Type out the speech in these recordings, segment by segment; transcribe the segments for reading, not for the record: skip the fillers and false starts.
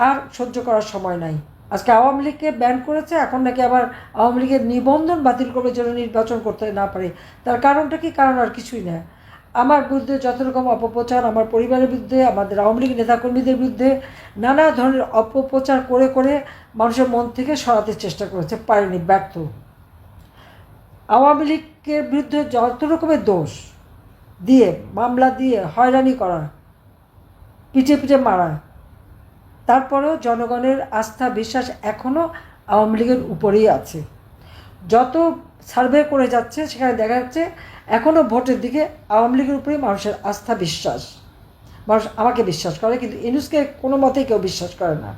আর সহ্য করার সময় নাই। আজকে আওয়ামী লীগকে ব্যান করেছে, এখন নাকি আবার আওয়ামী লীগের নিবন্ধন বাতিল করবে যেন নির্বাচন করতে না পারে। তার কারণটা কি? কারণ আর কিছুই না, আমার বিরুদ্ধে যত রকম অপপ্রচার, আমার পরিবারের বিরুদ্ধে, আমাদের আওয়ামী লীগ নেতাকর্মীদের বিরুদ্ধে নানা ধরনের অপপ্রচার করে করে মানুষের মন থেকে সরাতে চেষ্টা করেছে, পারেনি, ব্যর্থ। আওয়ামী লীগের বিরুদ্ধে যত রকমের দোষ দিয়ে, মামলা দিয়ে হয়রানি করা, পিঠে পিঠে মারা, তারপরেও জনগণের আস্থা বিশ্বাস এখনও আওয়ামী লীগের উপরেই আছে। যত সার্ভে করে যাচ্ছে সেখানে দেখা যাচ্ছে এখনও ভোটের দিকে আওয়ামী লীগের উপরেই মানুষের আস্থা বিশ্বাস। মানুষ আমাকে বিশ্বাস করে, কিন্তু ইউনূসকে কোনো মতেই কেউ বিশ্বাস করে না।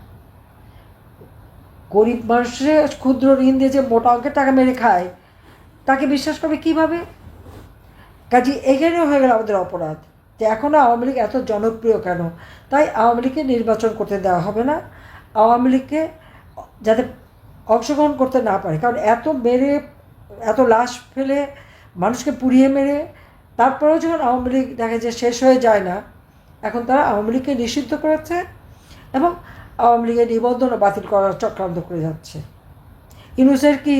গরিব মানুষের ক্ষুদ্র ঋণ দিয়ে যে মোটা অঙ্কের টাকা মেরে খায়, তাকে বিশ্বাস করবে কীভাবে? কাজে এখানেও হয়ে গেল আমাদের অপরাধ যে এখনও আওয়ামী লীগ এত জনপ্রিয় কেন। তাই আওয়ামী লীগকে নির্বাচন করতে দেওয়া হবে না, আওয়ামী লীগকে যাতে অংশগ্রহণ করতে না পারে। কারণ এত মেরে, এত লাশ ফেলে, মানুষকে পুড়িয়ে মেরে, তারপরেও যখন আওয়ামী লীগ দেখে যে শেষ হয়ে যায় না, এখন তারা আওয়ামী লীগকে নিষিদ্ধ করেছে এবং আওয়ামী লীগের নিবন্ধনও বাতিল করার চক্রান্ত করে যাচ্ছে। ইউনূসের কি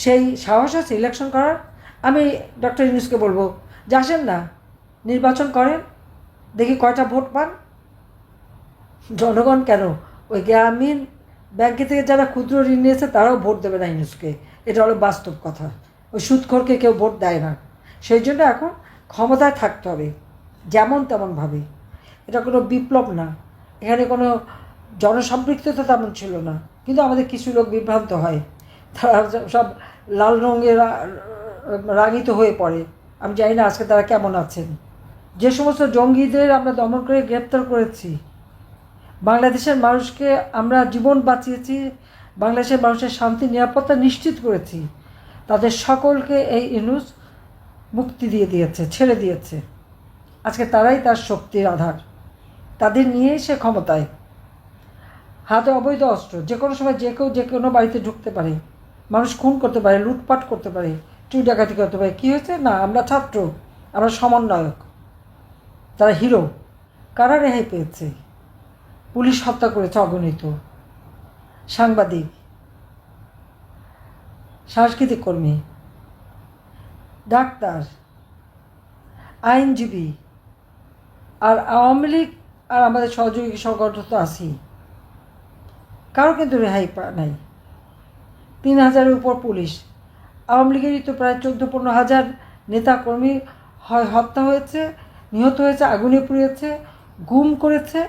সেই সাহস আছে ইলেকশন করার? আমি ডক্টর ইউনূসকে বলবো যে আসেন না, নির্বাচন করেন, দেখি কয়টা ভোট পান। জনগণ কেন, ওই গ্রামীণ ব্যাংকে থেকে যারা ক্ষুদ্র ঋণ নিয়েছে তারাও ভোট দেবে না ইউনূসকে। এটা হলো বাস্তব কথা। ওই সুদখোরকে কেউ ভোট দেয় না। সেই জন্য এখন ক্ষমতায় থাকতে হবে যেমন তেমনভাবে। এটা কোনো বিপ্লব না, এখানে কোনো জনসম্পৃক্ততা তেমন ছিল না, কিন্তু আমাদের কিছু লোক বিভ্রান্ত হয়, তারা সব লাল রঙের রাঙিত হয়ে পড়ে। আমি জানি না আজকে তারা কেমন আছেন। যে সমস্ত জঙ্গিদের আমরা দমন করে গ্রেপ্তার করেছি, বাংলাদেশের মানুষকে আমরা জীবন বাঁচিয়েছি, বাংলাদেশের মানুষের শান্তি নিরাপত্তা নিশ্চিত করেছি, তাদের সকলকে এই ইউনূস মুক্তি দিয়ে দিয়েছে, ছেড়ে দিয়েছে। আজকে তারাই তার শক্তির আধার, তাদের নিয়েই সে ক্ষমতায়। হাতে অবৈধ অস্ত্র, যে কোনো সময় যে কেউ যে কোনো বাড়িতে ঢুকতে পারে, মানুষ খুন করতে পারে, লুটপাট করতে পারে, চুরি ডাকাতি করতে পারে। কী হয়েছে? না, আমরা ছাত্র, আমরা সমন্বয়ক, তারা হিরো। কারা রেহাই পেয়েছে? পুলিশ হত্যা করেছে অগণিত, সাংবাদিক, সাংস্কৃতিক কর্মী, ডাক্তার, আইনজীবী, আর আওয়ামী লীগ আর আমাদের সহযোগী সংগঠন তো আছেই। কারো কিন্তু রেহাই নাই। ৩,০০০-এর উপর পুলিশ, আওয়ামী লীগেরই তো প্রায় ১৪-১৫,০০০ নেতাকর্মী হয় হত্যা হয়েছে, নিহত হয়েছে, আগুনে পুড়িয়েছে, গুম করেছে,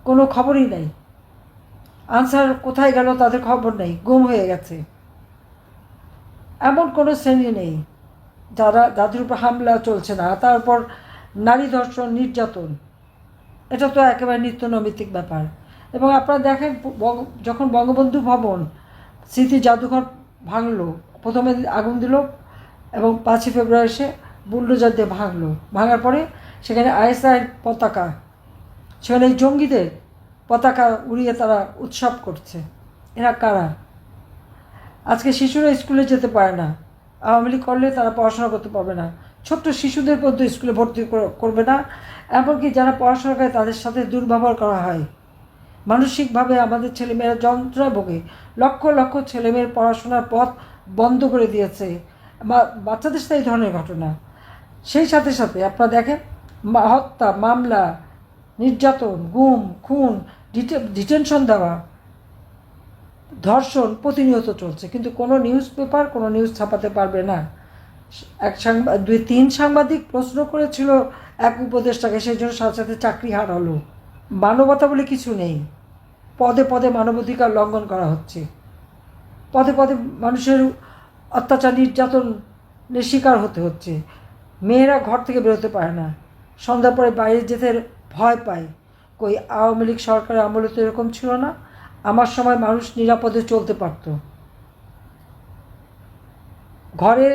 কোনো খবরই নাই। আনসার কোথায় গেল তাদের খবর নেই, গুম হয়ে গেছে। এমন কোনো শ্রেণী নেই যাদের উপর হামলা চলছে না। তারপর নারী ধর্ষণ, নির্যাতন, এটা তো একেবারে নিত্য নৈমিত্তিক ব্যাপার। এবং আপনারা দেখেন, যখন বঙ্গবন্ধু ভবন স্মৃতি জাদুঘর ভাঙলো, প্রথমে আগুন দিল এবং ৫ই ফেব্রুয়ারি এসে বুলডোজার দিয়ে ভাঙলো, ভাঙার পরে সেখানে আইএসআইয়ের পতাকা, সেখানে এই জঙ্গিদের পতাকা উড়িয়ে তারা উৎসব করছে। এরা কারা? আজকে শিশুরা স্কুলে যেতে পারে না, আওয়ামী লীগ করলে তারা পড়াশোনা করতে পারবে না। ছোট্ট শিশুদের পর্যন্ত স্কুলে ভর্তি করবে না, এমনকি যারা পড়াশোনা করে তাদের সাথে দুর্ব্যবহার করা হয়। মানসিকভাবে আমাদের ছেলেমেয়েরা যন্ত্রণা ভোগে। লক্ষ লক্ষ ছেলেমেয়ের পড়াশোনার পথ বন্ধ করে দিয়েছে বাচ্চাদের সাথে এই ধরনের ঘটনা। সেই সাথে সাথে আপনারা দেখেন, হত্যা, মামলা, নির্যাতন, গুম, খুন, ডিটেনশন দেওয়া, ধর্ষণ প্রতিনিয়ত চলছে, কিন্তু কোনো নিউজ পেপার কোনো নিউজ ছাপাতে পারবে না। এক 2-3 সাংবাদিক প্রশ্ন করেছিল এক উপদেষ্টাকে, সেই জন্য সাথে সাথে চাকরি হারালো। মানবতা বলে কিছু নেই, পদে পদে মানবাধিকার লঙ্ঘন করা হচ্ছে, পদে পদে মানুষের অত্যাচার নির্যাতনের শিকার হতে হচ্ছে। মেয়েরা ঘর থেকে বেরোতে পারে না, সন্ধ্যার পরে বাইরে যেতে ভয় পায়। কই আওয়ামী লীগ সরকারের আমলে তো এরকম ছিল না। আমার সময় মানুষ নিরাপদে চলতে পারত, ঘরে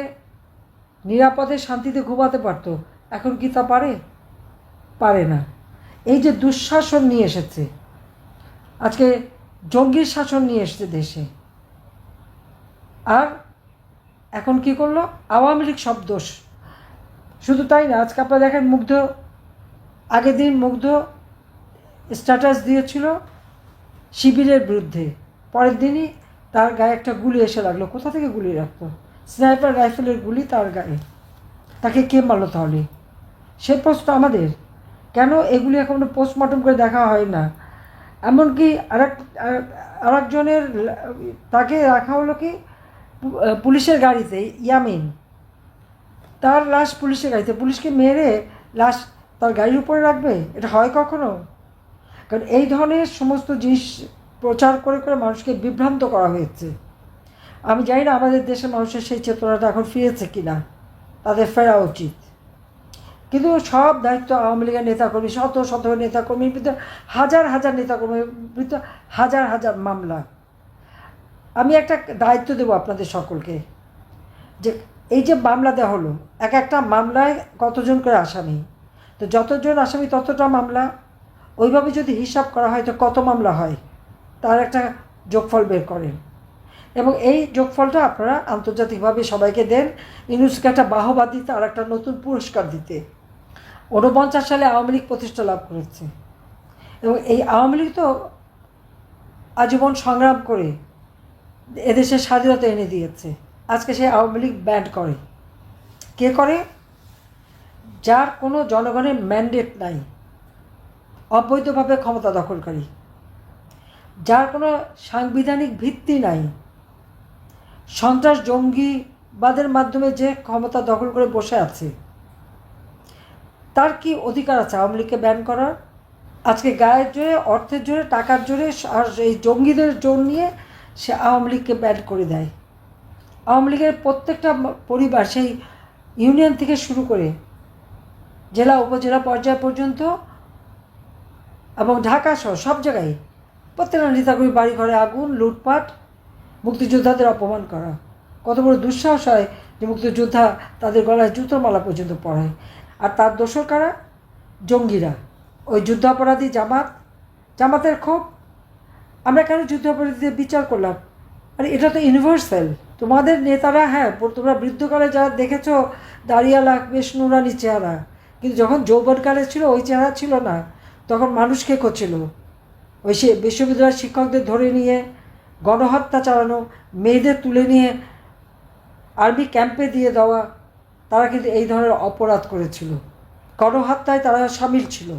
নিরাপদে শান্তিতে ঘুমাতে পারত। এখন কি তা পারে? পারে না। এই যে দুঃশাসন নিয়ে এসেছে, আজকে জঙ্গির শাসন নিয়ে এসেছে দেশে, আর এখন কি করলো? আওয়ামী লীগ সব দোষ। শুধু তাই না, আজকে আপনারা দেখেন, আগের দিন মুগ্ধ স্ট্যাটাস দিয়েছিল শিবিরের বিরুদ্ধে। পরের দিনই তার গায়ে একটা গুলি এসে লাগলো। কোথা থেকে গুলি রাখতো? স্নাইপার রাইফেলের গুলি তার গায়ে। তাকে কে মারলো তাহলে? সে প্রশ্ন আমাদের। কেন এগুলি এখনো পোস্টমর্টম করে দেখা হয় না? এমনকি আরেকজনের তাকে রাখা হলো কি পুলিশের গাড়িতে, ইয়ামিন, তার লাশ পুলিশের গাড়িতে। পুলিশকে মেরে লাশ তার গাড়ির উপরে রাখবে? এটা হয় কখনো? কারণ এই ধরনের সমস্ত জিনিস প্রচার করে করে মানুষকে বিভ্রান্ত করা হয়েছে। আমি জানি না আমাদের দেশের মানুষের সেই চেতনাটা এখন ফিরেছে কিনা, তাদের ফেরা উচিত। কিন্তু সব দায়িত্ব আওয়ামী লীগের নেতাকর্মী, শত শত নেতাকর্মীর বিরুদ্ধে, হাজার হাজার নেতাকর্মীর বিরুদ্ধে হাজার হাজার মামলা। আমি একটা দায়িত্ব দেবো আপনাদের সকলকে, যে এই যে মামলা দেওয়া হলো, এক একটা মামলায় কতজন করে আসামি, তো যতজন আসামি ততটা মামলা, ওইভাবে যদি হিসাব করা হয় তো কত মামলা হয়, তার একটা যোগফল বের করেন এবং এই যোগফলটা আপনারা আন্তর্জাতিকভাবে সবাইকে দেন। ইউনুসকে একটা বাহবা দিতে আর একটা নতুন পুরস্কার দিতে। 49 সালে আওয়ামী লীগ প্রতিষ্ঠা লাভ করেছে এবং এই আওয়ামী লীগ তো আজীবন সংগ্রাম করে এদেশের স্বাধীনতা এনে দিয়েছে। আজকে সেই আওয়ামী লীগ ব্যান্ড করে। কে করে? যার কোনো জনগণের ম্যান্ডেট নাই, অবৈধভাবে ক্ষমতা দখলকারী, যার কোনো সাংবিধানিক ভিত্তি নাই, সন্ত্রাস জঙ্গিবাদের মাধ্যমে যে ক্ষমতা দখল করে বসে আছে, তার কি অধিকার আছে আওয়ামী লীগকে ব্যান করার? আজকে গায়ের জোরে, অর্থের জোরে, টাকার জোরে আর এই জঙ্গিদের জোর নিয়ে সে আওয়ামী লীগকে ব্যান করে দেয়। আওয়ামী লীগের প্রত্যেকটা পরিবার, সেই ইউনিয়ন থেকে শুরু করে জেলা উপজেলা পর্যায় পর্যন্ত এবং ঢাকা সহ সব জায়গায় প্রত্যেকটা নেতাকর্মী বাড়ি ঘরে আগুন, লুটপাট, মুক্তিযোদ্ধাদের অপমান করা। কত বড় দুঃসাহস হয় যে মুক্তিযোদ্ধা তাদের গলায় জুতোর মালা পর্যন্ত পরায়। আর তার দোসর কারা? জঙ্গিরা, ওই যুদ্ধাপরাধী জামাতের ক্ষোভ। আমরা কেন যুদ্ধাপরাধীদের বিচার করলাম? আরে এটা তো ইউনিভার্সাল। তোমাদের নেতারা, হ্যাঁ তোমরা বৃদ্ধকালে যারা দেখেছো দাঁড়িয়ালা বেশ নুরানি চেহারা, কিন্তু যখন যৌবনকালে ছিল ওই চেহারা ছিল না। তখন মানুষকে করছিল ওই সে বিশ্ববিদ্যালয়ের শিক্ষকদের ধরে নিয়ে গণহত্যা চালানো, মেয়েদের তুলে নিয়ে আর্মি ক্যাম্পে দিয়ে দেওয়া। তারা কিন্তু এই ধরনের অপরাধ করেছিল, গণহত্যায় তারা সামিল ছিল।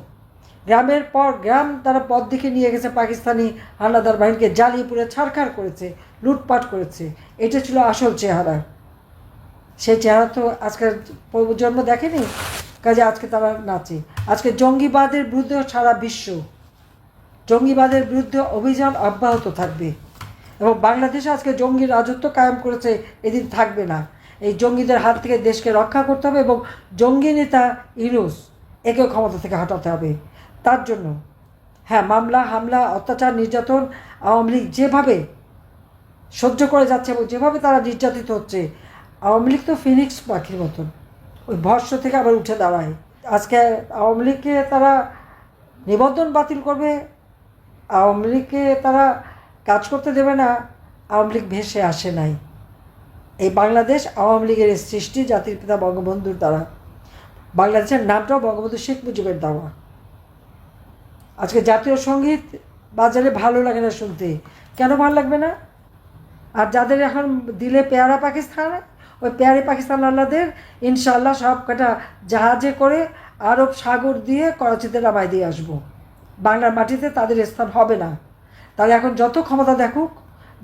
গ্রামের পর গ্রাম তারা পথ দিকে নিয়ে গেছে, পাকিস্তানি হানাদার বাহিনীকে জ্বালিয়ে পুড়ে ছাড়খাড় করেছে, লুটপাট করেছে। এটা ছিল আসল চেহারা। সেই চেহারা তো আজকের প্রজন্ম দেখেনি, কাজে আজকে তারা নাচে। আজকে জঙ্গিবাদের বিরুদ্ধে সারা বিশ্ব জঙ্গিবাদের বিরুদ্ধে অভিযান অব্যাহত থাকবে এবং বাংলাদেশে আজকে জঙ্গি রাজত্ব কায়েম করেছে, এদিন থাকবে না। এই জঙ্গিদের হাত থেকে দেশকে রক্ষা করতে হবে এবং জঙ্গি নেতা ইউনূস একেও ক্ষমতা থেকে হটাতে হবে। তার জন্য হ্যাঁ, মামলা, হামলা, অত্যাচার, নির্যাতন আওয়ামী লীগ যেভাবে সহ্য করে যাচ্ছে এবং যেভাবে তারা নির্যাতিত হচ্ছে, আওয়ামী লীগ তো ফিনিক্স পাখির মতন ওই ভস্ম থেকে আবার উঠে দাঁড়ায়। আজকে আওয়ামী লীগকে তারা নিবন্ধন বাতিল করবে, আওয়ামী লীগকে তারা কাজ করতে দেবে না। আওয়ামী লীগ ভেসে আসে নাই। এই বাংলাদেশ আওয়ামী লীগের সৃষ্টি, জাতির পিতা বঙ্গবন্ধুর দ্বারা। বাংলাদেশের নামটাও বঙ্গবন্ধু শেখ মুজিবের দেওয়া। আজকে জাতীয় সঙ্গীত বাজারে ভালো লাগে না শুনতে। কেন ভালো লাগবে না? আর যাদের এখন দিলে পেয়ারা পাকিস্তান, ওই পেয়ারি পাকিস্তান আল্লাদের ইনশাআল্লাহ সব কটা জাহাজে করে আরব সাগর দিয়ে করাচিতে নামাই দিয়ে আসবো। বাংলার মাটিতে তাদের স্থান হবে না। তারা এখন যত ক্ষমতা দেখুক,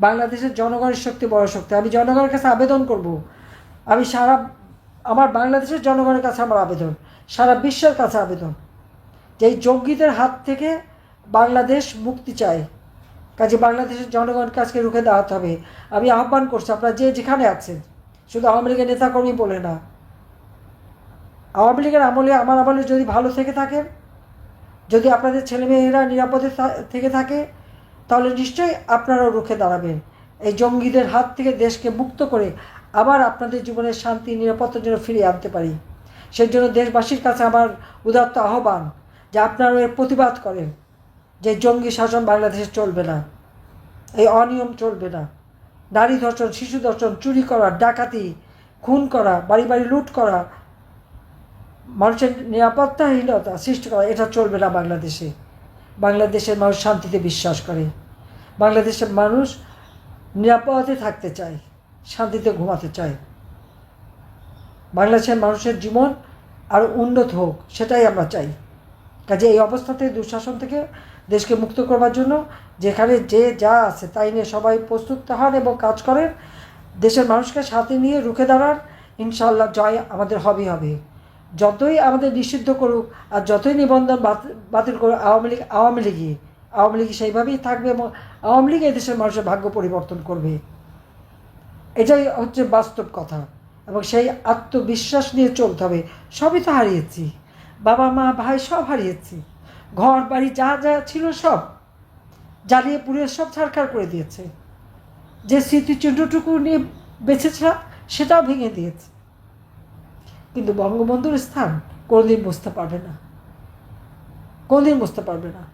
বাংলাদেশের জনগণের শক্তি বড় শক্তি। আমি জনগণের কাছে আবেদন করব, আমি আমার বাংলাদেশের জনগণের কাছে আমার আবেদন, সারা বিশ্বের কাছে আবেদন, যে এই জঙ্গিদের হাত থেকে বাংলাদেশ মুক্তি চায়। কাজে বাংলাদেশের জনগণকে আজকে রুখে দাঁড়াতে হবে। আমি আহ্বান করছি, আপনারা যে যেখানে আছেন, শুধু আওয়ামী লীগের নেতাকর্মী বলে না, আওয়ামী লীগের আমলে, আমার আমলে যদি ভালো থেকে থাকেন, যদি আপনাদের ছেলেমেয়েরা নিরাপদে থেকে থাকে, তাহলে নিশ্চয়ই আপনারাও রুখে দাঁড়াবেন। এই জঙ্গিদের হাত থেকে দেশকে মুক্ত করে আবার আপনাদের জীবনের শান্তি নিরাপত্তার জন্য ফিরিয়ে আনতে পারি। সেই জন্য দেশবাসীর কাছে আমার উদাত্ত আহ্বান যে আপনারাও এর প্রতিবাদ করেন, যে জঙ্গি শাসন বাংলাদেশে চলবে না, এই অনিয়ম চলবে না। নারী ধর্ষণ, শিশু ধর্ষণ, চুরি করা, ডাকাতি, খুন করা, বাড়ি বাড়ি লুট করা, মানুষের নিরাপত্তাহীনতা সৃষ্টি করা, এটা চলবে না বাংলাদেশে। বাংলাদেশের মানুষ শান্তিতে বিশ্বাস করে। বাংলাদেশের মানুষ নিরাপদে থাকতে চায়, শান্তিতে ঘুমাতে চায়। বাংলাদেশের মানুষের জীবন আরও উন্নত হোক, সেটাই আমরা চাই। কাজে এই অবস্থা থেকে, দুঃশাসন থেকে দেশকে মুক্ত করবার জন্য যেখানে যে যা আছে তাই নিয়ে সবাই প্রস্তুত হন এবং কাজ করেন। দেশের মানুষকে সাথে নিয়ে রুখে দাঁড়ান। ইনশাআল্লাহ জয় আমাদের হবেই হবে। যতই আমাদের নিষিদ্ধ করুক আর যতই নিবন্ধন বাতিল করুক আওয়ামী লীগ সেইভাবেই থাকবে এবং আওয়ামী লীগ এই দেশের মানুষের ভাগ্য পরিবর্তন করবে। এটাই হচ্ছে বাস্তব কথা। এবং সেই আত্মবিশ্বাস নিয়ে চলতে হবে। সবই তো হারিয়েছি, বাবা মা ভাই সব হারিয়েছি, ঘর বাড়ি যা যা ছিল সব জ্বালিয়ে পুড়িয়ে সব ছাড়খাড় করে দিয়েছে। যে স্মৃতিচিহ্নটুকু নিয়ে বেঁচেছিলাম সেটাও ভেঙে দিয়েছে। কিন্তু বঙ্গবন্ধুর স্থান কোনোদিন বুঝতে পারবে না, কোনোদিন বুঝতে পারবে না।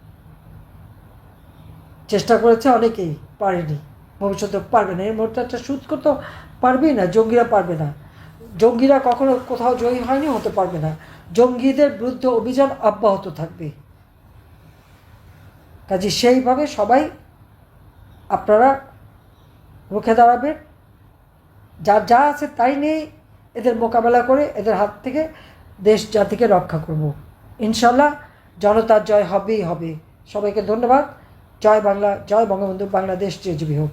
চেষ্টা করেছে অনেকেই, পারেনি, ভবিষ্যতে পারবে না। এর মধ্যে একটা সুদ করতে পারবেই না, জঙ্গিরা পারবে না। জঙ্গিরা কখনো কোথাও জয়ী হয়নি, হতে পারবে না। জঙ্গিদের বিরুদ্ধে অভিযান অব্যাহত থাকবে। কাজে সেইভাবে সবাই আপনারা রুখে দাঁড়াবেন। যার যা আছে তাই নিয়ে এদের মোকাবেলা করে এদের হাত থেকে দেশ জাতিকে রক্ষা করব। ইনশাল্লাহ জনতার জয় হবেই হবে। সবাইকে ধন্যবাদ। জয় বাংলা, জয় বঙ্গবন্ধু, বাংলাদেশ চিরজীবী হোক।